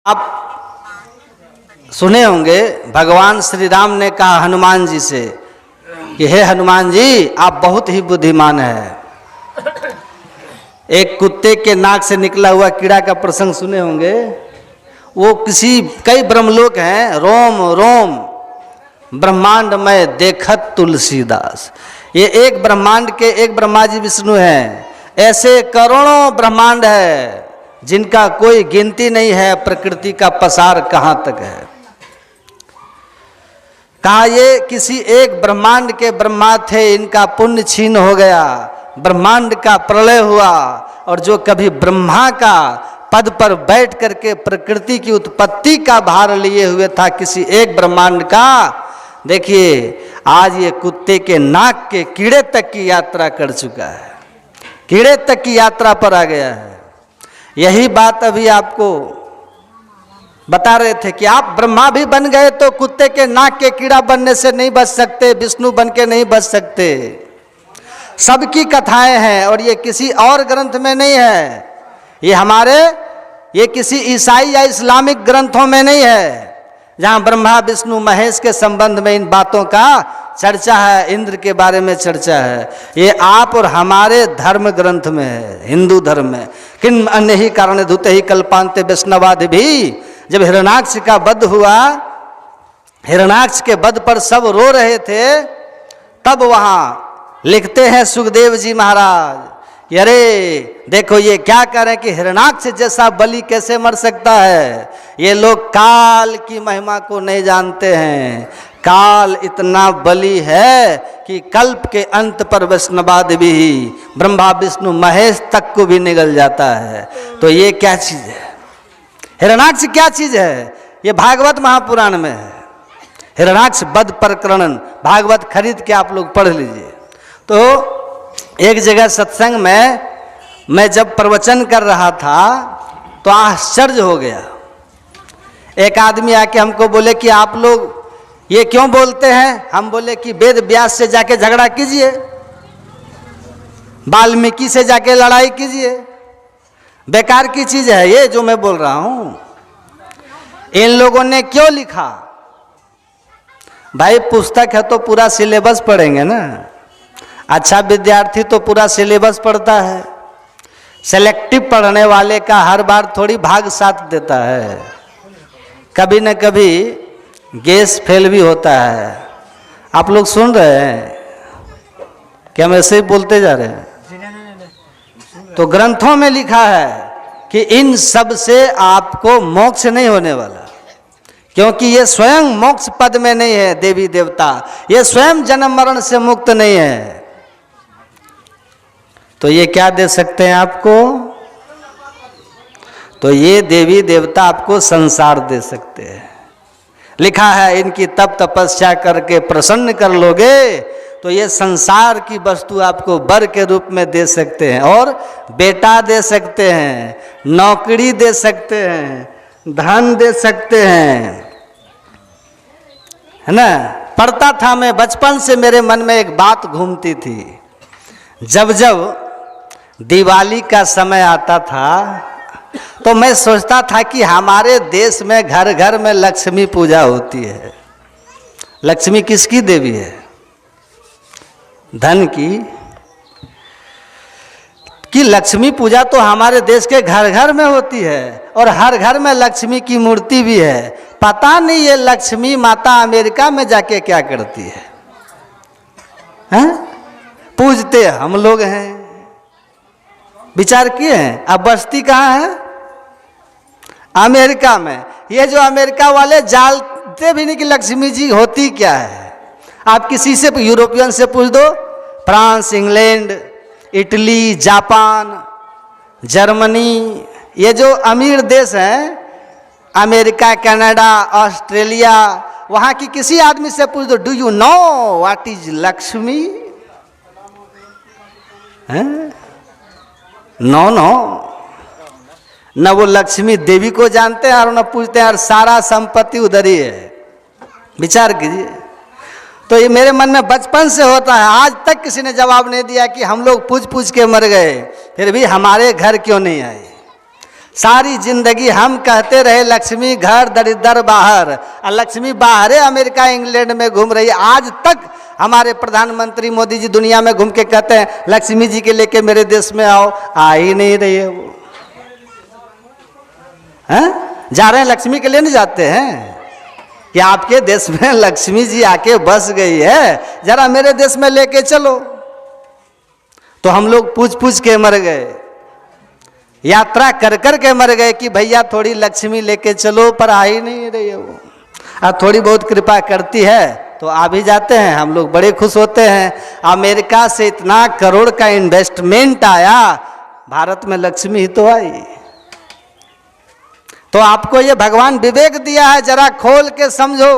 आप सुने होंगे भगवान श्री राम ने कहा हनुमान जी से कि हे हनुमान जी आप बहुत ही बुद्धिमान है। एक कुत्ते के नाक से निकला हुआ कीड़ा का प्रसंग सुने होंगे। वो कई ब्रह्मलोक हैं, रोम रोम ब्रह्मांड में देखत तुलसीदास। ये एक ब्रह्मांड के एक ब्रह्मा जी विष्णु हैं। ऐसे करोड़ों ब्रह्मांड है जिनका कोई गिनती नहीं है। प्रकृति का पसार कहाँ तक है। कहा ये किसी एक ब्रह्मांड के ब्रह्मा थे, इनका पुण्य छीन हो गया, ब्रह्मांड का प्रलय हुआ। और जो कभी ब्रह्मा का पद पर बैठ करके प्रकृति की उत्पत्ति का भार लिए हुए था किसी एक ब्रह्मांड का, देखिए आज ये कुत्ते के नाक के कीड़े तक की यात्रा कर चुका है, कीड़े तक की यात्रा पर आ गया है। यही बात अभी आपको बता रहे थे कि आप ब्रह्मा भी बन गए तो कुत्ते के नाक के कीड़ा बनने से नहीं बच सकते, विष्णु बन के नहीं बच सकते। सबकी कथाएं हैं और ये किसी और ग्रंथ में नहीं है, ये किसी ईसाई या इस्लामिक ग्रंथों में नहीं है जहां ब्रह्मा विष्णु महेश के संबंध में इन बातों का चर्चा है, इंद्र के बारे में चर्चा है। ये आप और हमारे धर्म ग्रंथ में है, हिंदू धर्म में। किन अन्य ही कारण धुते ही कल्पांते वैष्णवादि भी। जब हिरण्याक्ष का वध हुआ, हिरण्याक्ष के वध पर सब रो रहे थे, तब वहां लिखते हैं सुखदेव जी महाराज, अरे देखो ये क्या कह रहे हैं कि हिरण्याक्ष जैसा बलि कैसे मर सकता है। ये लोग काल की महिमा को नहीं जानते हैं। काल इतना बली है कि कल्प के अंत पर वैष्णवादि भी ब्रह्मा विष्णु महेश तक को भी निगल जाता है। तो ये क्या चीज है, हिरण्याक्ष क्या चीज है? ये भागवत महापुराण में है। हिरण्याक्ष वध प्रकरण भागवत खरीद के आप लोग पढ़ लीजिए। तो एक जगह सत्संग में मैं जब प्रवचन कर रहा था तो आश्चर्य हो गया। एक आदमी आके हमको बोले कि आप लोग ये क्यों बोलते हैं? हम बोले कि वेद व्यास से जाके झगड़ा कीजिए, वाल्मीकि से जाके लड़ाई कीजिए, बेकार की चीज है ये जो मैं बोल रहा हूं। इन लोगों ने क्यों लिखा? भाई पुस्तक है तो पूरा सिलेबस पढ़ेंगे ना। अच्छा विद्यार्थी तो पूरा सिलेबस पढ़ता है। सेलेक्टिव पढ़ने वाले का हर बार थोड़ी भाग साथ देता है, कभी न कभी गेस फेल भी होता है। आप लोग सुन रहे हैं क्या? हम ऐसे ही बोलते जा रहे हैं। तो ग्रंथों में लिखा है कि इन सब से आपको मोक्ष नहीं होने वाला, क्योंकि ये स्वयं मोक्ष पद में नहीं है। देवी देवता ये स्वयं जन्म मरण से मुक्त नहीं है। तो ये क्या दे सकते हैं आपको? तो ये देवी देवता आपको संसार दे सकते हैं। लिखा है इनकी तप तपस्या करके प्रसन्न कर लोगे तो ये संसार की वस्तु आपको वर के रूप में दे सकते हैं, और बेटा दे सकते हैं, नौकरी दे सकते हैं, धन दे सकते हैं, है ना। पढ़ता था मैं बचपन से, मेरे मन में एक बात घूमती थी। जब जब दिवाली का समय आता था तो मैं सोचता था कि हमारे देश में घर घर में लक्ष्मी पूजा होती है। लक्ष्मी किसकी देवी है? धन की। कि लक्ष्मी पूजा तो हमारे देश के घर घर में होती है और हर घर में लक्ष्मी की मूर्ति भी है। पता नहीं ये लक्ष्मी माता अमेरिका में जाके क्या करती है, हैं? पूजते हम लोग हैं। विचार किए हैं? अब बस्ती कहाँ है? अमेरिका में। ये जो अमेरिका वाले जानते भी नहीं कि लक्ष्मी जी होती क्या है। आप किसी से यूरोपियन से पूछ दो, France, England, Italy, Japan, Germany, ये जो अमीर देश हैं, अमेरिका, कनाडा, ऑस्ट्रेलिया, वहाँ की किसी आदमी से पूछ दो, do you know what is Lakshmi? No no, न वो लक्ष्मी देवी को जानते हैं और न पूछते हैं, और सारा संपत्ति उधर ही है। विचार कीजिए। तो ये मेरे मन में बचपन से होता है, आज तक किसी ने जवाब नहीं दिया कि हम लोग पूछ पूछ के मर गए फिर भी हमारे घर क्यों नहीं आए। सारी जिंदगी हम कहते रहे लक्ष्मी घर दरिद्र बाहर, और लक्ष्मी बाहर अमेरिका इंग्लैंड में घूम रही है। आज तक हमारे प्रधानमंत्री मोदी जी दुनिया में घूम के कहते हैं लक्ष्मी जी के लेके मेरे देश में आओ, आ ही नहीं रही है वो। हैं? जा रहे हैं लक्ष्मी के लिए नहीं जाते हैं कि आपके देश में लक्ष्मी जी आके बस गई है, जरा मेरे देश में लेके चलो। तो हम लोग पूछ पूछ के मर गए, यात्रा कर कर के मर गए कि भैया थोड़ी लक्ष्मी लेके चलो, पर आ ही नहीं रही है वो। अब थोड़ी बहुत कृपा करती है तो आ भी जाते हैं, हम लोग बड़े खुश होते हैं। अमेरिका से इतना करोड़ का इन्वेस्टमेंट आया, भारत में लक्ष्मी ही तो आई। तो आपको ये भगवान विवेक दिया है, जरा खोल के समझो,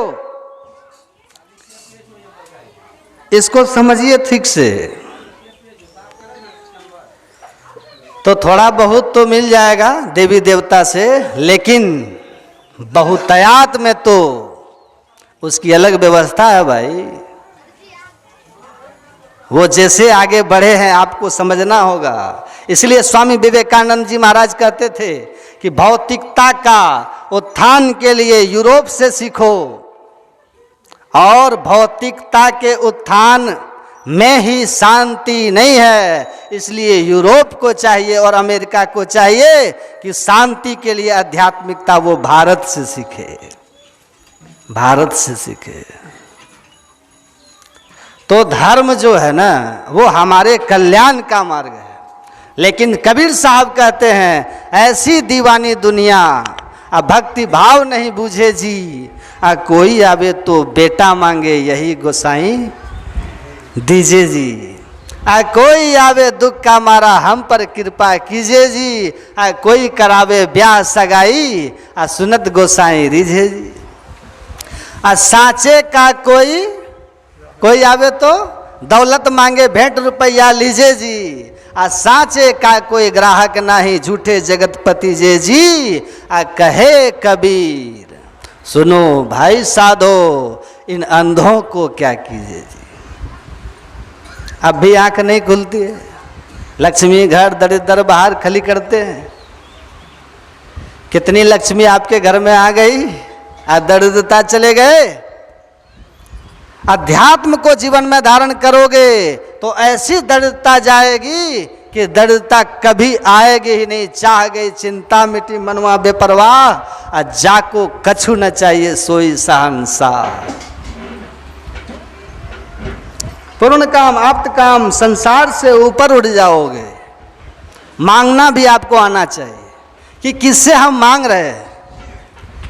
इसको समझिए ठीक से, तो थोड़ा बहुत तो मिल जाएगा देवी देवता से, लेकिन बहुतायत में तो उसकी अलग व्यवस्था है भाई। वो जैसे आगे बढ़े हैं आपको समझना होगा। इसलिए स्वामी विवेकानंद जी महाराज कहते थे कि भौतिकता का उत्थान के लिए यूरोप से सीखो, और भौतिकता के उत्थान में ही शांति नहीं है, इसलिए यूरोप को चाहिए और अमेरिका को चाहिए कि शांति के लिए आध्यात्मिकता वो भारत से सीखे, भारत से सीखे। तो धर्म जो है ना वो हमारे कल्याण का मार्ग है। लेकिन कबीर साहब कहते हैं ऐसी दीवानी दुनिया अब भक्ति भाव नहीं बूझे जी, कोई आवे तो बेटा मांगे यही गोसाई दीजिए जी, कोई आवे दुख का मारा हम पर कृपा कीजिए जी, कोई करावे ब्याह सगाई सुनत गोसाई रीझे जी। साचे का कोई आवे तो दौलत मांगे भेंट रुपया लीजिए जी, साचे का कोई ग्राहक नहीं झूठे जगतपति जे जी। कहे कबीर सुनो भाई साधो इन अंधों को क्या कीजिए जी। अब भी आंख नहीं खुलती है, लक्ष्मी घर दरिद्र बाहर खली करते हैं। कितनी लक्ष्मी आपके घर में आ गई और दरिद्रता चले गए। अध्यात्म को जीवन में धारण करोगे तो ऐसी दरिद्रता जाएगी कि दरिद्रता कभी आएगी ही नहीं। चाह गई चिंता मिटी मनवा बेपरवाह, जाको कछु न चाहिए सोई शहंशाह। पूर्ण काम आप्त काम, संसार से ऊपर उठ जाओगे। मांगना भी आपको आना चाहिए कि किससे हम मांग रहे हैं।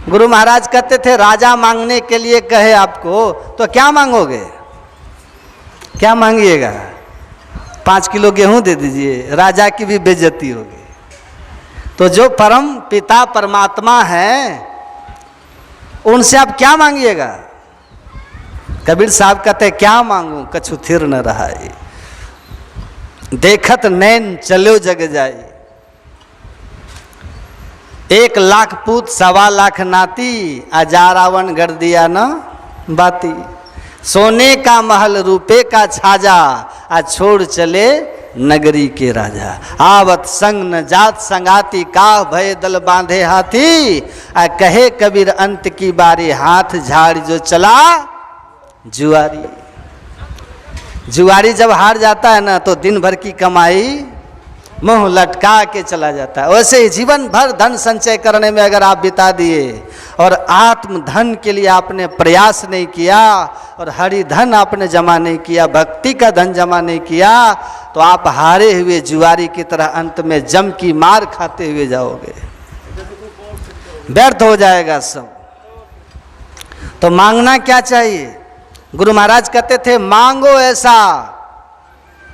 गुरु महाराज कहते थे राजा मांगने के लिए कहे आपको तो क्या मांगोगे, क्या मांगिएगा? 5 किलो गेहूं दे दीजिए, राजा की भी बेइज्जती होगी। तो जो परम पिता परमात्मा है उनसे आप क्या मांगिएगा? कबीर साहब कहते क्या मांगू कछु थिर न रहा, देखत नैन चलो जग जाई। 1 लाख पूत 1.25 लाख नाती, रावण गढ़ दिया न बाती। सोने का महल रूपे का छाजा, छोड़ चले नगरी के राजा। आवत संग न जात संगाती, का भय दल बांधे हाथी। कहे कबीर अंत की बारी, हाथ झाड़ जो चला जुआरी। जुआरी जब हार जाता है ना तो दिन भर की कमाई मुंह लटका के चला जाता है। वैसे ही जीवन भर धन संचय करने में अगर आप बिता दिए और आत्म धन के लिए आपने प्रयास नहीं किया और हरि धन आपने जमा नहीं किया, भक्ति का धन जमा नहीं किया, तो आप हारे हुए जुआरी की तरह अंत में जम की मार खाते हुए जाओगे, व्यर्थ हो जाएगा सब। तो मांगना क्या चाहिए? गुरु महाराज कहते थे मांगो ऐसा।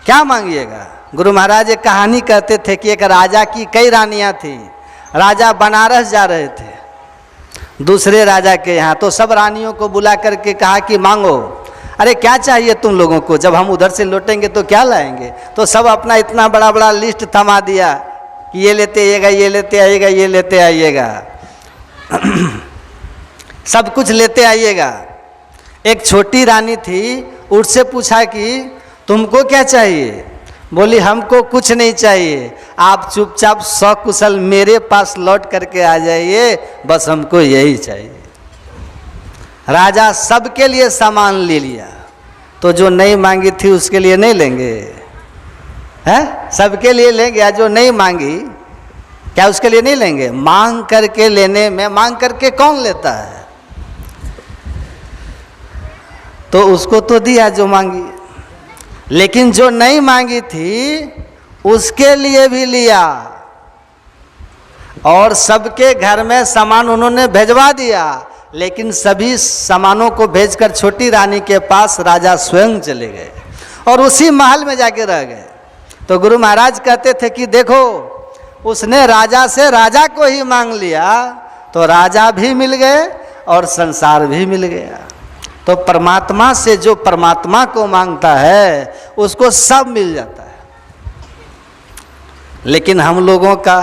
क्या मांगिएगा? गुरु महाराज एक कहानी कहते थे कि एक राजा की कई रानियां थी। राजा बनारस जा रहे थे दूसरे राजा के यहाँ, तो सब रानियों को बुला करके कहा कि मांगो। अरे क्या चाहिए तुम लोगों को, जब हम उधर से लौटेंगे तो क्या लाएंगे? तो सब अपना इतना बड़ा बड़ा लिस्ट थमा दिया कि ये लेते आइएगा, ये लेते आइएगा, ये लेते आइएगा, सब कुछ लेते आइएगा। एक छोटी रानी थी, उससे पूछा कि तुमको क्या चाहिए? बोली हमको कुछ नहीं चाहिए, आप चुपचाप सकुशल मेरे पास लौट करके आ जाइए, बस हमको यही चाहिए। राजा सबके लिए सामान ले लिया, तो जो नहीं मांगी थी उसके लिए नहीं लेंगे? हैं? सबके लिए लेंगे, या जो नहीं मांगी क्या उसके लिए नहीं लेंगे? मांग करके लेने में, मांग करके कौन लेता है? तो उसको तो दिया जो मांगी, लेकिन जो नहीं मांगी थी उसके लिए भी लिया, और सबके घर में सामान उन्होंने भेजवा दिया, लेकिन सभी सामानों को भेजकर छोटी रानी के पास राजा स्वयं चले गए और उसी महल में जाके रह गए। तो गुरु महाराज कहते थे कि देखो, उसने राजा से राजा को ही मांग लिया, तो राजा भी मिल गए और संसार भी मिल गया। तो परमात्मा से जो परमात्मा को मांगता है उसको सब मिल जाता है। लेकिन हम लोगों का,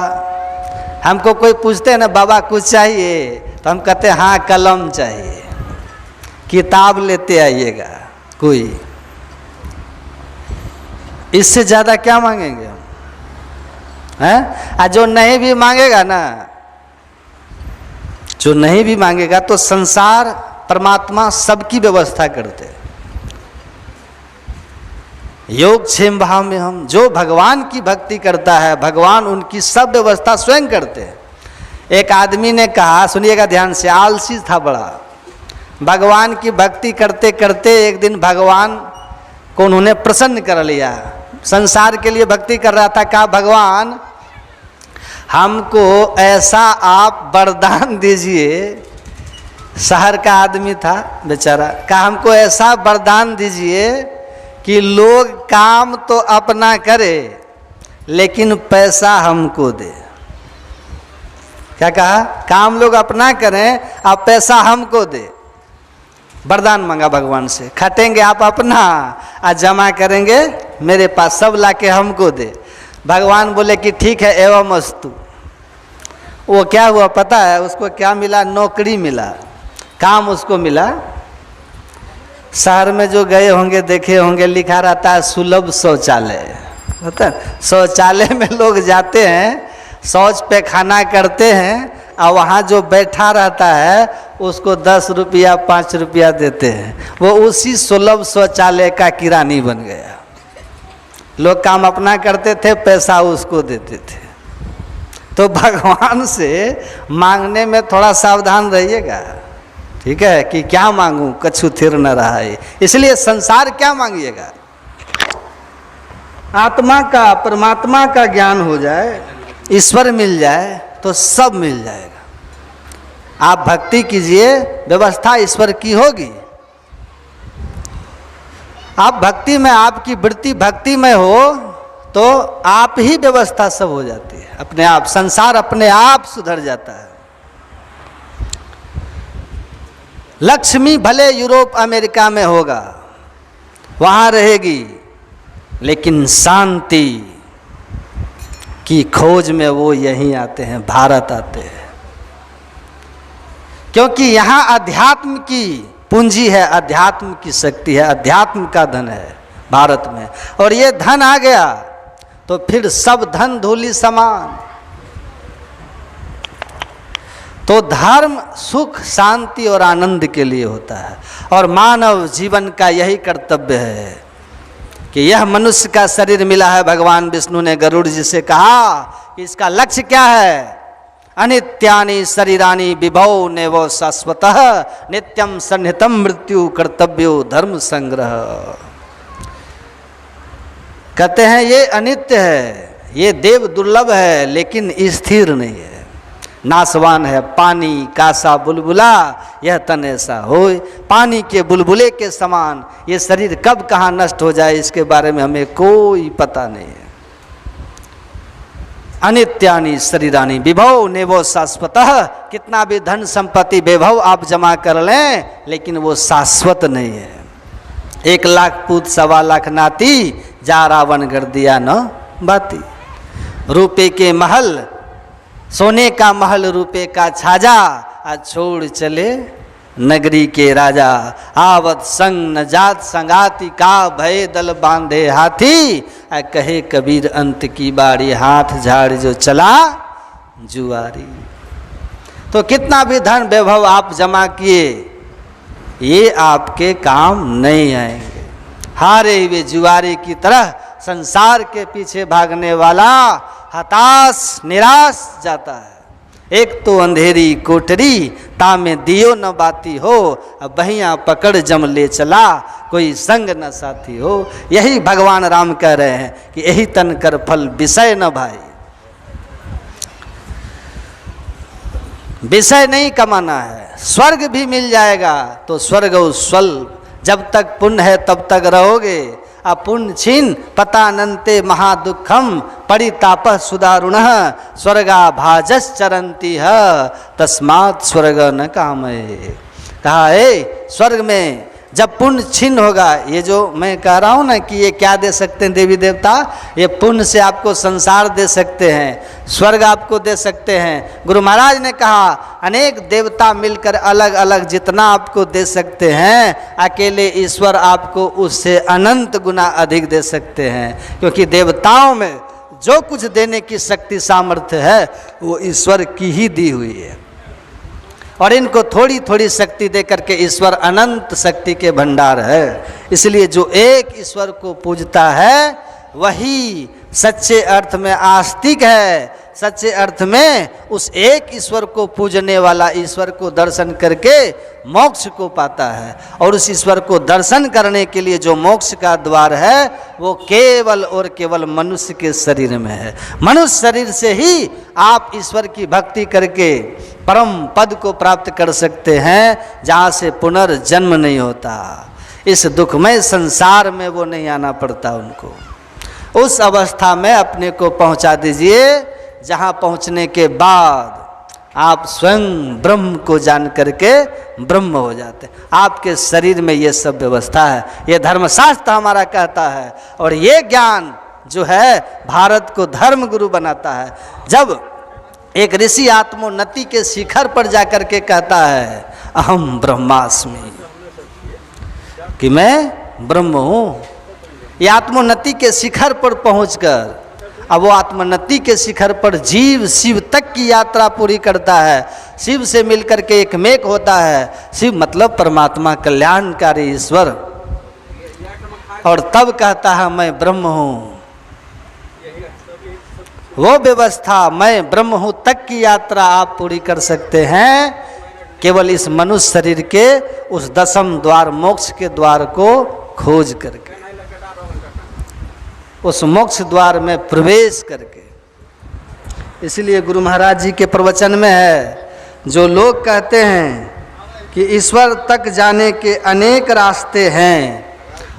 हमको कोई पूछते हैं ना बाबा कुछ चाहिए, तो हम कहते हैं हाँ कलम चाहिए, किताब लेते आइएगा। कोई इससे ज़्यादा क्या मांगेंगे हम? हैं? जो नहीं भी मांगेगा ना, जो नहीं भी मांगेगा, तो संसार परमात्मा सबकी व्यवस्था करते। योग क्षेम भाव में हम, जो भगवान की भक्ति करता है, भगवान उनकी सब व्यवस्था स्वयं करते हैं। एक आदमी ने कहा, सुनिएगा ध्यान से, आलसी था बड़ा, भगवान की भक्ति करते करते एक दिन भगवान को उन्होंने प्रसन्न कर लिया, संसार के लिए भक्ति कर रहा था। कहा भगवान हमको ऐसा आप वरदान दीजिए, शहर का आदमी था बेचारा, कहा हमको ऐसा वरदान दीजिए कि लोग काम तो अपना करे लेकिन पैसा हमको दे। क्या कहा? काम लोग अपना करें, आप पैसा हमको दे। वरदान मांगा भगवान से, खटेंगे आप अपना और जमा करेंगे मेरे पास, सब लाके हमको दे। भगवान बोले कि ठीक है, एवं अस्तु। वो क्या हुआ पता है? उसको क्या मिला? नौकरी मिला, काम उसको मिला। शहर में जो गए होंगे देखे होंगे, लिखा रहता है सुलभ शौचालय। होता है शौचालय में लोग जाते हैं, शौच पे खाना करते हैं, और वहाँ जो बैठा रहता है उसको 10 रुपया 5 रुपया देते हैं। वो उसी सुलभ शौचालय का किरानी बन गया। लोग काम अपना करते थे, पैसा उसको देते थे। तो भगवान से मांगने में थोड़ा सावधान रहिएगा, ठीक है? कि क्या मांगूं, कछु थिर न रहा है। इसलिए संसार क्या मांगिएगा? आत्मा का, परमात्मा का ज्ञान हो जाए, ईश्वर मिल जाए तो सब मिल जाएगा। आप भक्ति कीजिए, व्यवस्था ईश्वर की होगी। आप भक्ति में, आपकी वृत्ति भक्ति में हो तो आप ही व्यवस्था सब हो जाती है अपने आप, संसार अपने आप सुधर जाता है। लक्ष्मी भले यूरोप अमेरिका में होगा, वहाँ रहेगी, लेकिन शांति की खोज में वो यहीं आते हैं, भारत आते हैं। क्योंकि यहाँ अध्यात्म की पूंजी है, अध्यात्म की शक्ति है, अध्यात्म का धन है भारत में। और ये धन आ गया तो फिर सब धन धूलि समान। तो धर्म सुख, शांति और आनंद के लिए होता है, और मानव जीवन का यही कर्तव्य है कि यह मनुष्य का शरीर मिला है। भगवान विष्णु ने गरुड़ जी से कहा कि इसका लक्ष्य क्या है? अनित्यानि शरीरानि विभौ नेवो शाश्वतः नित्यं सन्निहितं मृत्यु कर्तव्यो धर्म संग्रह। कहते हैं ये अनित्य है, ये देव दुर्लभ है, लेकिन स्थिर नहीं है, नाशवान है। पानी कासा बुलबुला यह तन ऐसा होय, पानी के बुलबुले के समान ये शरीर कब कहाँ नष्ट हो जाए इसके बारे में हमें कोई पता नहीं है। अनित्यानि शरीरानि विभव नेवो शाश्वतः, कितना भी धन संपत्ति वैभव आप जमा कर लें, लेकिन वो शाश्वत नहीं है। 1 लाख पूत 1.25 लाख नाती, जा रावण कर दिया न बाती। रुपए के महल, सोने का महल रुपए का छाजा, आज छोड़ चले नगरी के राजा। आवत संग न जात संगाति का, भय दल बांधे हाथी, कहे कबीर अंत की बारी, हाथ झाड़ जो चला जुआरी। तो कितना भी धन वैभव आप जमा किए, ये आपके काम नहीं आएंगे। हारे हुए जुआरी की तरह संसार के पीछे भागने वाला हताश निराश जाता है। एक तो अंधेरी कोठरी तामे दियो न बाती हो, अब बहियाँ पकड़ जम ले चला कोई संग न साथी हो। यही भगवान राम कह रहे हैं कि यही तन कर फल विषय न भाई। विषय नहीं कमाना है, स्वर्ग भी मिल जाएगा तो स्वर्ग स्वल्प, जब तक पुण्य है तब तक रहोगे। अपुण्य छीन पतानंते महादुखम परिताप सुदारुणः स्वर्गा भाजस चरंती है तस्मात् स्वर्ग न कामये। कहा है स्वर्ग में जब पुण्य छीन होगा, ये जो मैं कह रहा हूँ ना कि ये क्या दे सकते हैं देवी देवता, ये पुण्य से आपको संसार दे सकते हैं, स्वर्ग आपको दे सकते हैं। गुरु महाराज ने कहा अनेक देवता मिलकर अलग अलग जितना आपको दे सकते हैं, अकेले ईश्वर आपको उससे अनंत गुना अधिक दे सकते हैं। क्योंकि देवताओं में जो कुछ देने की शक्ति सामर्थ्य है वो ईश्वर की ही दी हुई है, और इनको थोड़ी थोड़ी शक्ति दे करके ईश्वर अनंत शक्ति के भंडार है। इसलिए जो एक ईश्वर को पूजता है वही सच्चे अर्थ में आस्तिक है, सच्चे अर्थ में उस एक ईश्वर को पूजने वाला ईश्वर को दर्शन करके मोक्ष को पाता है। और उस ईश्वर को दर्शन करने के लिए जो मोक्ष का द्वार है वो केवल और केवल मनुष्य के शरीर में है। मनुष्य शरीर से ही आप ईश्वर की भक्ति करके परम पद को प्राप्त कर सकते हैं, जहाँ से पुनर्जन्म नहीं होता। इस दुखमय संसार में वो नहीं आना पड़ता उनको। उस अवस्था में अपने को पहुँचा दीजिए जहाँ पहुँचने के बाद आप स्वयं ब्रह्म को जान करके ब्रह्म हो जाते। आपके शरीर में ये सब व्यवस्था है, ये धर्मशास्त्र हमारा कहता है। और ये ज्ञान जो है भारत को धर्म गुरु बनाता है। जब एक ऋषि आत्मोन्नति के शिखर पर जाकर के कहता है अहम ब्रह्मास्मि, कि मैं ब्रह्म हूँ, ये आत्मोन्नति के शिखर पर पहुंचकर अब वो आत्मोन्नति के शिखर पर जीव शिव तक की यात्रा पूरी करता है। शिव से मिलकर के एक मेक होता है। शिव मतलब परमात्मा कल्याणकारी ईश्वर, और तब कहता है मैं ब्रह्म हूँ। वो व्यवस्था मैं ब्रह्म हूँ तक की यात्रा आप पूरी कर सकते हैं केवल इस मनुष्य शरीर के उस दसम द्वार मोक्ष के द्वार को खोज करके, उस मोक्ष द्वार में प्रवेश करके। इसलिए गुरु महाराज जी के प्रवचन में है, जो लोग कहते हैं कि ईश्वर तक जाने के अनेक रास्ते हैं,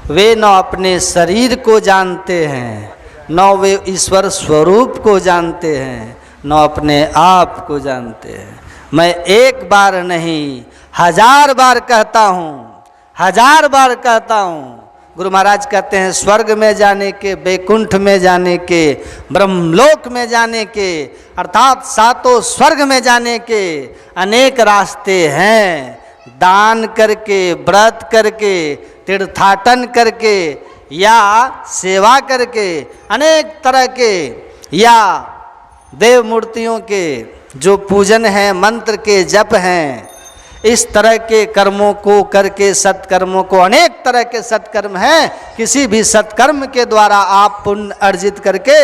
वे न अपने शरीर को जानते हैं, न वे ईश्वर स्वरूप को जानते हैं, न अपने आप को जानते हैं। मैं एक बार नहीं 1000 बार कहता हूँ, 1000 बार कहता हूँ। गुरु महाराज कहते हैं स्वर्ग में जाने के, बैकुंठ में जाने के, ब्रह्मलोक में जाने के, अर्थात सातों स्वर्ग में जाने के अनेक रास्ते हैं। दान करके, व्रत करके, तीर्थाटन करके या सेवा करके, अनेक तरह के या देव मूर्तियों के जो पूजन है, मंत्र के जप हैं, इस तरह के कर्मों को करके, सत्कर्मों को, अनेक तरह के सत्कर्म हैं। किसी भी सत्कर्म के द्वारा आप पुण्य अर्जित करके,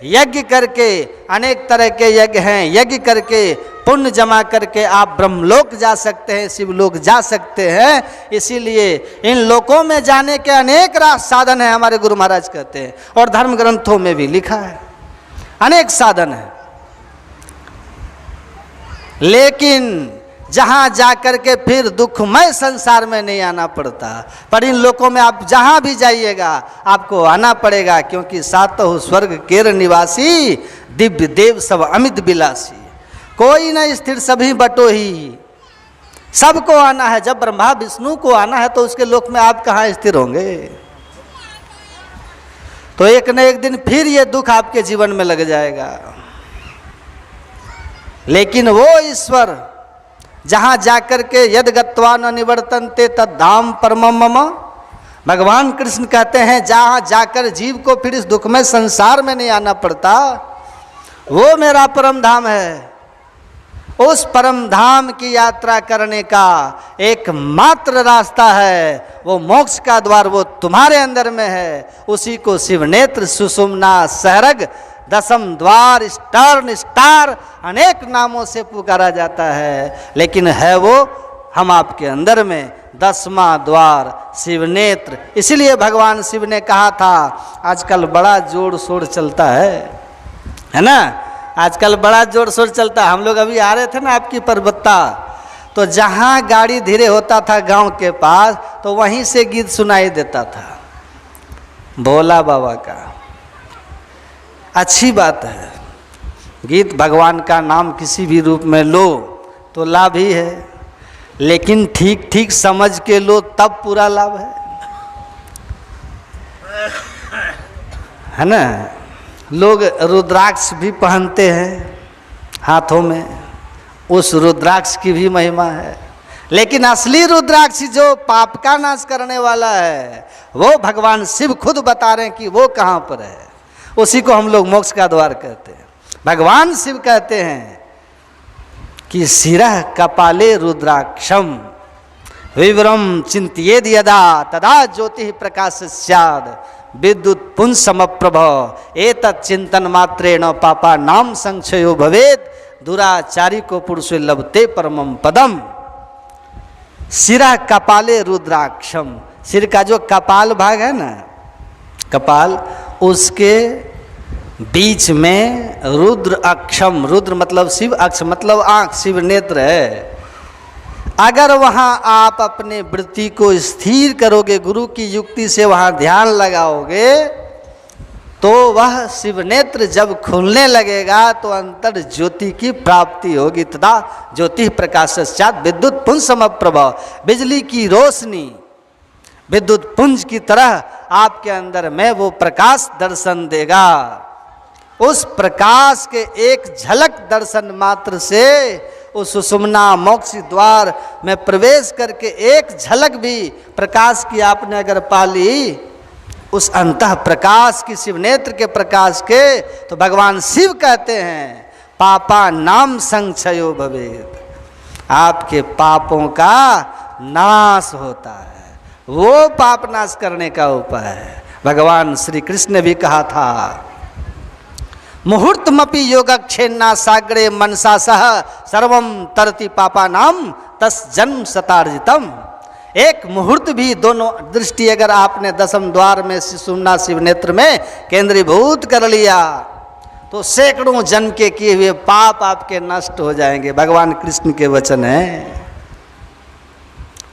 यज्ञ करके, अनेक तरह के यज्ञ हैं, यज्ञ करके पुण्य जमा करके आप ब्रह्मलोक जा सकते हैं, शिवलोक जा सकते हैं। इसीलिए इन लोकों में जाने के अनेक साधन हैं, हमारे गुरु महाराज कहते हैं, और धर्म ग्रंथों में भी लिखा है, अनेक साधन हैं। लेकिन जहाँ जाकर के फिर दुखमय संसार में नहीं आना पड़ता, पर इन लोकों में आप जहाँ भी जाइएगा आपको आना पड़ेगा, क्योंकि सातों स्वर्ग केर निवासी, दिव्य देव सब अमित बिलासी। कोई न स्थिर सभी बटोही, सबको आना है। जब ब्रह्मा विष्णु को आना है तो उसके लोक में आप कहाँ स्थिर होंगे? तो एक न एक दिन फिर ये दुख आपके जीवन में लग जाएगा। लेकिन वो ईश्वर जहाँ जाकर के यद गत्वा न निवर्तन्ते तद्धाम परमम मम, भगवान कृष्ण कहते हैं जहाँ जाकर जीव को फिर इस दुखमय संसार में नहीं आना पड़ता, वो मेरा परम धाम है। उस परम धाम की यात्रा करने का एकमात्र रास्ता है, वो मोक्ष का द्वार, वो तुम्हारे अंदर में है। उसी को शिवनेत्र, सुषुम्ना, सहरग, दशम द्वार, स्टार, स्टार अनेक नामों से पुकारा जाता है, लेकिन है वो हम आपके अंदर में, 10वां द्वार शिवनेत्र। इसीलिए भगवान शिव ने कहा था, आजकल बड़ा जोर शोर चलता है ना, आजकल बड़ा जोर शोर चलता है। हम लोग अभी आ रहे थे ना आपकी पर्वता, तो जहाँ गाड़ी धीरे होता था गांव के पास, तो वहीं से गीत सुनाई देता था भोला बाबा का। अच्छी बात है, गीत भगवान का नाम किसी भी रूप में लो तो लाभ ही है, लेकिन ठीक ठीक समझ के लो तब पूरा लाभ है ना। लोग रुद्राक्ष भी पहनते हैं हाथों में, उस रुद्राक्ष की भी महिमा है, लेकिन असली रुद्राक्ष जो पाप का नाश करने वाला है, वो भगवान शिव खुद बता रहे हैं कि वो कहाँ पर है। उसी को हम लोग मोक्ष का द्वार कहते हैं। भगवान शिव कहते हैं कि शिरः कपाले रुद्राक्षम विवरम चिंत्येद यदा तदा ज्योति प्रकाश स्याद विद्युत पुंज समप्रभ एतत् चिंतन मात्रेण पापा नाम संक्षयो भवेद दुराचारी को पुरुष लभते परमम पदम। शिरः कपाले रुद्राक्षम, सिर का जो कपाल भाग है ना, कपाल, उसके बीच में रुद्र अक्षम, रुद्र मतलब शिव, अक्ष मतलब आंख, शिव नेत्र है। अगर वहाँ आप अपने वृत्ति को स्थिर करोगे, गुरु की युक्ति से वहाँ ध्यान लगाओगे, तो वह शिव नेत्र जब खुलने लगेगा तो अंतर ज्योति की प्राप्ति होगी। तथा ज्योति प्रकाशात् विद्युत पुंज समप्रभ, बिजली की रोशनी विद्युत पुंज की तरह आपके अंदर में वो प्रकाश दर्शन देगा। उस प्रकाश के एक झलक दर्शन मात्र से उस सुषुम्ना मोक्ष द्वार में प्रवेश करके एक झलक भी प्रकाश की आपने अगर पा ली, उस अंतः प्रकाश की, शिव नेत्र के प्रकाश के, तो भगवान शिव कहते हैं पापा नाम संक्षयो भवेद, आपके पापों का नाश होता है। वो पाप नाश करने का उपाय है। भगवान श्री कृष्ण ने भी कहा था, मुहूर्तमपि योगक्षेन्ना सागरे मनसा सह सर्वम तरति पापा नाम तस् जन्म शतार्जितम। एक मुहूर्त भी, दोनों दृष्टि अगर आपने दशम द्वार में सुषुम्ना शिव नेत्र में केंद्रीभूत कर लिया, तो सैकड़ों जन्म के किए हुए पाप आपके नष्ट हो जाएंगे। भगवान कृष्ण के वचन है,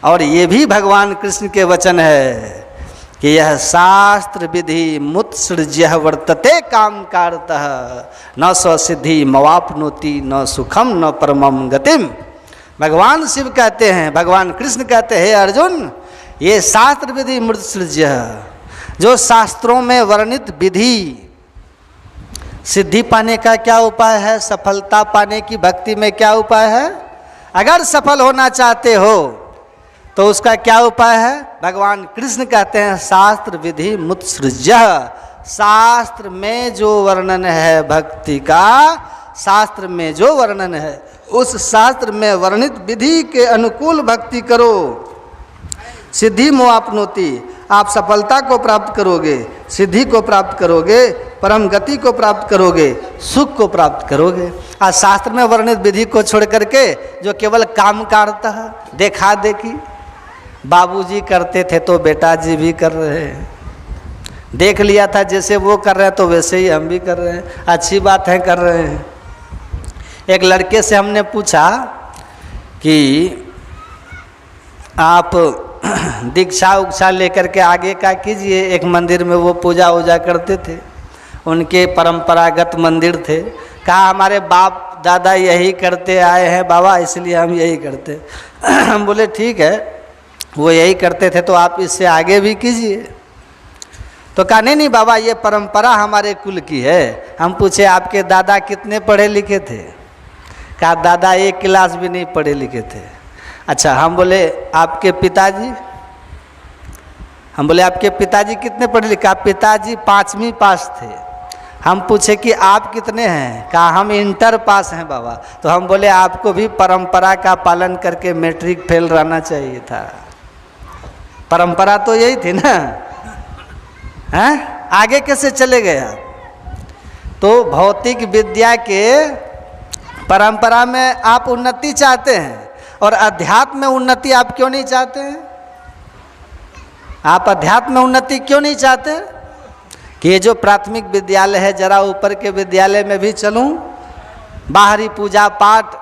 और ये भी भगवान कृष्ण के वचन है कि यह शास्त्र विधि मुत्सृज्य वर्तते काम कारतः न स्वसिद्धि मवापनोति न सुखम न परमम गतिम। भगवान शिव कहते हैं, भगवान कृष्ण कहते हैं, अर्जुन, ये शास्त्र विधि मुत्सृज्य, जो शास्त्रों में वर्णित विधि, सिद्धि पाने का क्या उपाय है, सफलता पाने की भक्ति में क्या उपाय है, अगर सफल होना चाहते हो तो उसका क्या उपाय है। भगवान कृष्ण कहते हैं शास्त्र विधि मुत्सृज्य, शास्त्र में जो वर्णन है भक्ति का, शास्त्र में जो वर्णन है उस शास्त्र में वर्णित विधि के अनुकूल भक्ति करो। सिद्धि मोआपनोति, आप सफलता को प्राप्त करोगे, सिद्धि को प्राप्त करोगे, परम गति को प्राप्त करोगे, सुख को प्राप्त करोगे। आज शास्त्र में वर्णित विधि को छोड़ करके जो केवल काम करता है, देखा देखी, बाबूजी करते थे तो बेटा जी भी कर रहे हैं, देख लिया था जैसे वो कर रहे हैं तो वैसे ही हम भी कर रहे हैं, अच्छी बात है कर रहे हैं। एक लड़के से हमने पूछा कि आप दीक्षा उक्षा लेकर के आगे का कीजिए। एक मंदिर में वो पूजा वूजा करते थे, उनके परंपरागत मंदिर थे। कहा हमारे बाप दादा यही करते आए हैं बाबा, इसलिए हम यही करते। हम बोले ठीक है, वो यही करते थे तो आप इससे आगे भी कीजिए। तो कहा नहीं बाबा, ये परंपरा हमारे कुल की है। हम पूछे आपके दादा कितने पढ़े लिखे थे? कहा दादा 1 क्लास भी नहीं पढ़े लिखे थे। अच्छा, हम बोले आपके पिताजी? हम बोले आपके पिताजी कितने पढ़े लिखे? पिताजी 5वीं पास थे। हम पूछे कि आप कितने हैं? कहा हम इंटर पास हैं बाबा। तो हम बोले आपको भी परंपरा का पालन करके मैट्रिक फेल रहना चाहिए था। परंपरा तो यही थी ना, हैं? आगे कैसे चले गए आप? तो भौतिक विद्या के परंपरा में आप उन्नति चाहते हैं और अध्यात्म में उन्नति आप क्यों नहीं चाहते हैं? आप अध्यात्म में उन्नति क्यों नहीं चाहते? कि ये जो प्राथमिक विद्यालय है, जरा ऊपर के विद्यालय में भी चलूं, बाहरी पूजा पाठ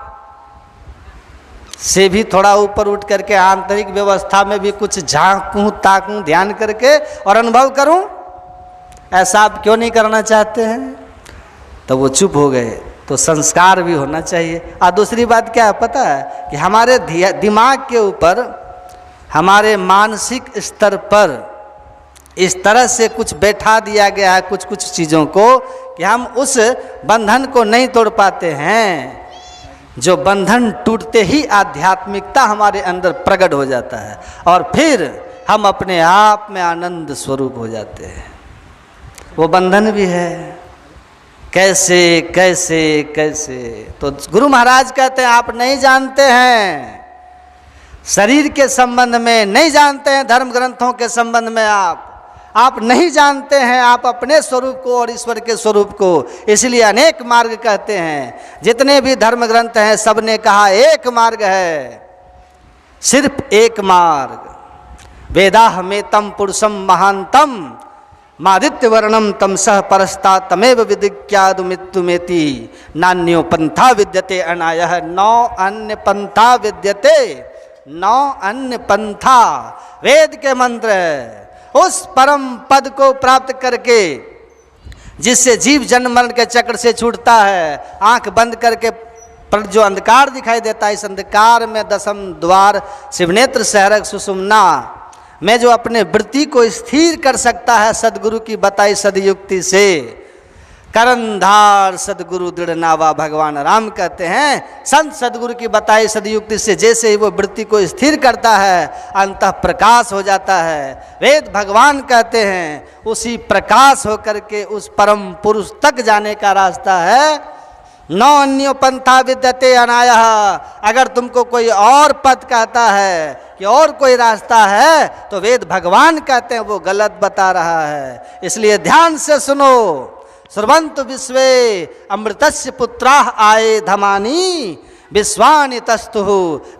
से भी थोड़ा ऊपर उठ करके आंतरिक व्यवस्था में भी कुछ झांकूं ताकूं ध्यान करके और अनुभव करूं, ऐसा आप क्यों नहीं करना चाहते हैं? तो वो चुप हो गए। तो संस्कार भी होना चाहिए। और दूसरी बात क्या है पता है? कि हमारे दिमाग के ऊपर, हमारे मानसिक स्तर पर इस तरह से कुछ बैठा दिया गया है कुछ कुछ चीज़ों को कि हम उस बंधन को नहीं तोड़ पाते हैं। जो बंधन टूटते ही आध्यात्मिकता हमारे अंदर प्रकट हो जाता है और फिर हम अपने आप में आनंद स्वरूप हो जाते हैं। वो बंधन भी है। कैसे कैसे कैसे? तो गुरु महाराज कहते हैं आप नहीं जानते हैं शरीर के संबंध में, नहीं जानते हैं धर्म ग्रंथों के संबंध में, आप नहीं जानते हैं आप अपने स्वरूप को और ईश्वर के स्वरूप को। इसलिए अनेक मार्ग कहते हैं। जितने भी धर्म ग्रंथ हैं सब ने कहा एक मार्ग है, सिर्फ एक मार्ग। वेदाहमेतम पुरुषम महांतम मादित्य वर्णम तमसः परस्ता तमेव विदिख्यादुमित्तुमेति नान्यो पंथा विद्यते अनायः। 9 अन्य पंथा विद्यते, 9 अन्य पंथा वेद के मंत्र है। उस परम पद को प्राप्त करके जिससे जीव जन्म मरण के चक्र से छूटता है, आंख बंद करके पर जो अंधकार दिखाई देता है, इस अंधकार में 10म द्वार शिवनेत्र सहरक सुषुम्ना में जो अपने वृत्ति को स्थिर कर सकता है सदगुरु की बताई सदयुक्ति से, करंधार सदगुरु दृढ़ नावा भगवान राम कहते हैं। संत सदगुरु की बताई सदयुक्ति से जैसे ही वो वृत्ति को स्थिर करता है, अंतः प्रकाश हो जाता है। वेद भगवान कहते हैं उसी प्रकाश होकर के उस परम पुरुष तक जाने का रास्ता है। 9 अन्यो पंथा विद्यते अनायः। अगर तुमको कोई और पद कहता है कि और कोई रास्ता है, तो वेद भगवान कहते हैं वो गलत बता रहा है। इसलिए ध्यान से सुनो। सर्वंतु विश्वे अमृतस्य पुत्राः आये धमानी विश्वानि तस्तुः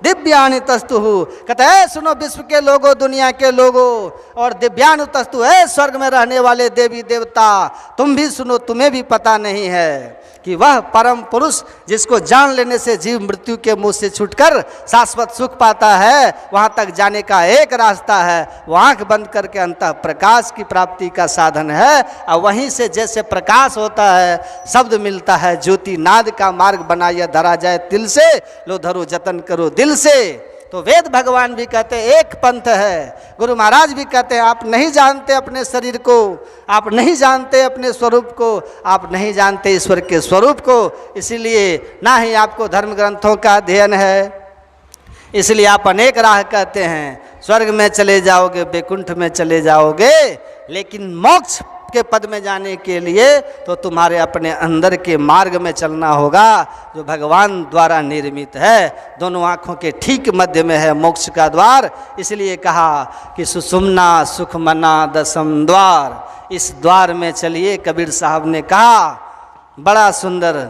दिव्यानि तस्तुः। कहते हैं सुनो विश्व के लोगों, दुनिया के लोगों, और दिव्यानु तस्तु है स्वर्ग में रहने वाले देवी देवता, तुम भी सुनो, तुम्हें भी पता नहीं है कि वह परम पुरुष जिसको जान लेने से जीव मृत्यु के मुंह से छूटकर शाश्वत सुख पाता है, वहाँ तक जाने का एक रास्ता है। वो आँख बंद करके अंतः प्रकाश की प्राप्ति का साधन है। और वहीं से जैसे प्रकाश होता है, शब्द मिलता है, ज्योति नाद का मार्ग बनाया धरा जाए तिल से, लो धरो जतन करो दिल से। तो वेद भगवान भी कहते हैं एक पंथ है। गुरु महाराज भी कहते हैं आप नहीं जानते अपने शरीर को, आप नहीं जानते अपने स्वरूप को, आप नहीं जानते ईश्वर के स्वरूप को। इसीलिए ना ही आपको धर्म ग्रंथों का अध्ययन है, इसलिए आप अनेक राह कहते हैं। स्वर्ग में चले जाओगे, वैकुंठ में चले जाओगे, लेकिन मोक्ष के पद में जाने के लिए तो तुम्हारे अपने अंदर के मार्ग में चलना होगा जो भगवान द्वारा निर्मित है। दोनों आँखों के ठीक मध्य में है मोक्ष का द्वार। इसलिए कहा कि सुषुम्ना सुखमना 10म द्वार, इस द्वार में चलिए। कबीर साहब ने कहा, बड़ा सुंदर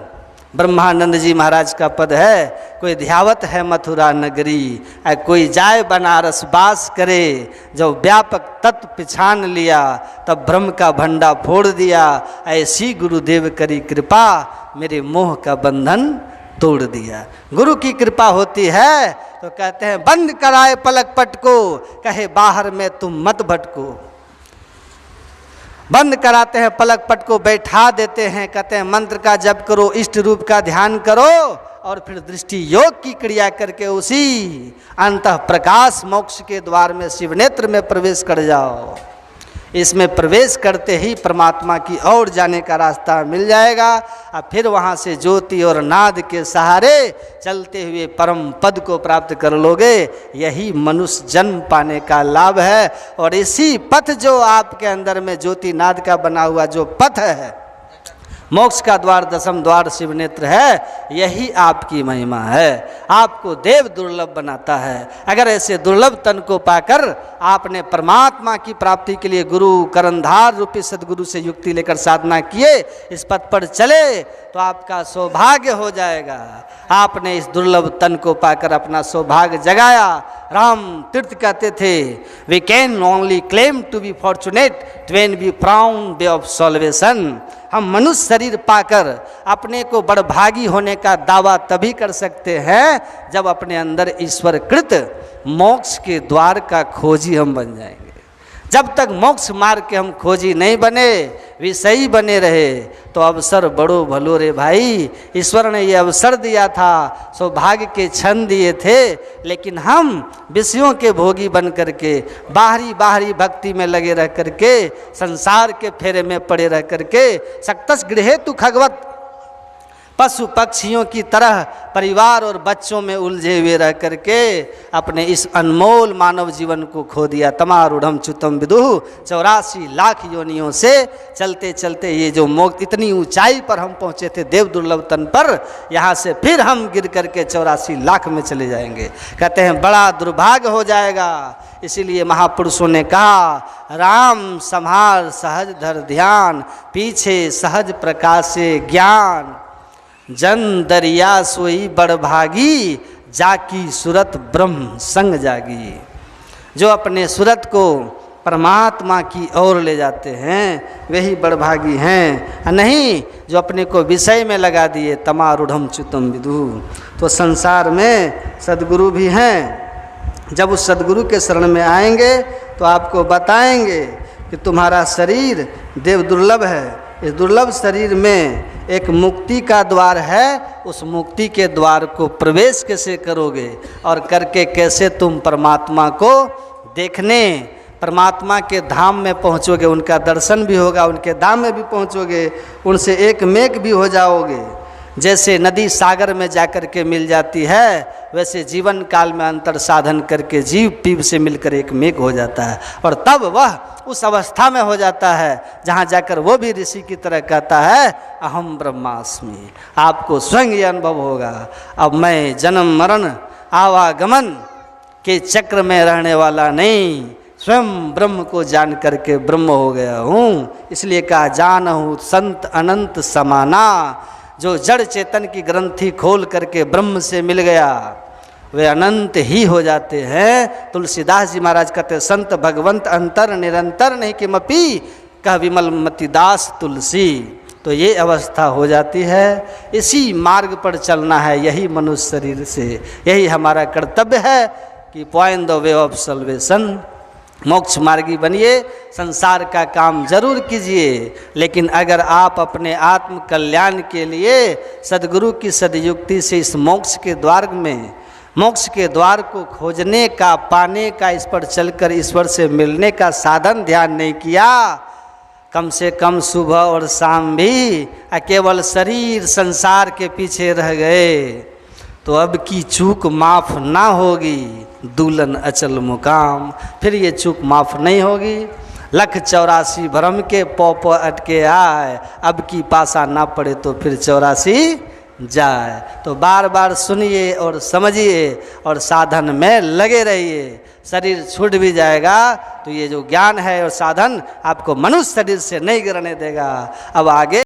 ब्रह्मानंद जी महाराज का पद है, कोई ध्यावत है मथुरा नगरी, कोई जाए बनारस बास करे, जब व्यापक तत्व पिछान लिया, तब ब्रह्म का भंडा फोड़ दिया, ऐसी गुरुदेव करी कृपा, मेरे मोह का बंधन तोड़ दिया। गुरु की कृपा होती है तो कहते हैं बंद कराए पलक पट को, कहे बाहर में तुम मत भटको। बंद कराते हैं पलक पट को, बैठा देते हैं, कहते हैं मंत्र का जप करो, इष्ट रूप का ध्यान करो, और फिर दृष्टि योग की क्रिया करके उसी अंतः प्रकाश मोक्ष के द्वार में शिवनेत्र में प्रवेश कर जाओ। इसमें प्रवेश करते ही परमात्मा की ओर जाने का रास्ता मिल जाएगा। और फिर वहाँ से ज्योति और नाद के सहारे चलते हुए परम पद को प्राप्त कर लोगे। यही मनुष्य जन्म पाने का लाभ है। और इसी पथ जो आपके अंदर में ज्योति नाद का बना हुआ जो पथ है, मोक्ष का द्वार, दसम द्वार शिव नेत्र है, यही आपकी महिमा है। आपको देव दुर्लभ बनाता है। अगर ऐसे दुर्लभ तन को पाकर आपने परमात्मा की प्राप्ति के लिए गुरु करंधार रूपी सदगुरु से युक्ति लेकर साधना किए, इस पथ पर चले, तो आपका सौभाग्य हो जाएगा। आपने इस दुर्लभ तन को पाकर अपना सौभाग्य जगाया। राम तीर्थ कहते थे, we can only claim to be fortunate when we found way of salvation. हम मनुष्य शरीर पाकर अपने को बड़भागी होने का दावा तभी कर सकते हैं जब अपने अंदर ईश्वर कृत मोक्ष के द्वार का खोजी हम बन जाएंगे। जब तक मोक्ष मार्ग के हम खोजी नहीं बने, विषयी बने रहे, तो अवसर बड़ो भलो रे भाई। ईश्वर ने ये अवसर दिया था, सौभाग्य के क्षण दिए थे, लेकिन हम विषयों के भोगी बन करके, बाहरी भक्ति में लगे रह करके, संसार के फेरे में पड़े रह करके, सक्तस गृहेतु खगवत, पशु पक्षियों की तरह परिवार और बच्चों में उलझे हुए रह करके अपने इस अनमोल मानव जीवन को खो दिया। तमारूढ़ च्युतम विदुः, 84 लाख योनियों से चलते चलते ये जो मोक्ष, इतनी ऊंचाई पर हम पहुँचे थे देव दुर्लभ तन पर, यहाँ से फिर हम गिर करके 84 लाख में चले जाएंगे। कहते हैं बड़ा दुर्भाग्य हो जाएगा। इसीलिए महापुरुषों ने कहा, राम संहार सहज धर ध्यान, पीछे सहज प्रकाशे ज्ञान, जन दरिया सोई बड़भागी, जाकी सूरत ब्रह्म संग जागी। जो अपने सूरत को परमात्मा की ओर ले जाते हैं वही बड़भागी हैं, नहीं जो अपने को विषय में लगा दिए। तमारूढ़ च्युतम विदुः। तो संसार में सद्गुरु भी हैं। जब उस सद्गुरु के शरण में आएंगे तो आपको बताएंगे कि तुम्हारा शरीर देव दुर्लभ है। इस दुर्लभ शरीर में एक मुक्ति का द्वार है, उस मुक्ति के द्वार को प्रवेश कैसे करोगे और करके कैसे तुम परमात्मा को देखने, परमात्मा के धाम में पहुँचोगे, उनका दर्शन भी होगा, उनके धाम में भी पहुँचोगे, उनसे एक मेक भी हो जाओगे। जैसे नदी सागर में जाकर के मिल जाती है, वैसे जीवन काल में अंतर साधन करके जीव पीव से मिलकर एक मेघ हो जाता है। और तब वह उस अवस्था में हो जाता है जहाँ जाकर वो भी ऋषि की तरह कहता है, अहम ब्रह्मास्मि। आपको स्वयं ये अनुभव होगा, अब मैं जन्म मरण आवागमन के चक्र में रहने वाला नहीं, स्वयं ब्रह्म को जान करके ब्रह्म हो गया हूँ। इसलिए कहा, जानहु संत अनंत समाना। जो जड़ चेतन की ग्रंथि खोल करके ब्रह्म से मिल गया, वे अनंत ही हो जाते हैं। तुलसीदास जी महाराज कहते, संत भगवंत अंतर निरंतर नहीं किमपि, कह विमल मतिदास तुलसी। तो ये अवस्था हो जाती है। इसी मार्ग पर चलना है, यही मनुष्य शरीर से, यही हमारा कर्तव्य है कि point the way of salvation, मोक्ष मार्गी बनिए, संसार का काम जरूर कीजिए, लेकिन अगर आप अपने आत्म कल्याण के लिए सद्गुरु की सदयुक्ति से इस मोक्ष के द्वार में, मोक्ष के द्वार को खोजने का, पाने का, इस पर चलकर ईश्वर से मिलने का साधन ध्यान नहीं किया, कम से कम सुबह और शाम भी केवल शरीर संसार के पीछे रह गए, तो अब की चूक माफ़ ना होगी, दुल्हन अचल मुकाम। फिर ये चूक माफ़ नहीं होगी। 184 भ्रम के पौ अटके आए, अब की पासा ना पड़े तो फिर 84 जाए। तो बार बार सुनिए और समझिए और साधन में लगे रहिए। शरीर छूट भी जाएगा तो ये जो ज्ञान है और साधन आपको मनुष्य शरीर से नहीं गिरने देगा। अब आगे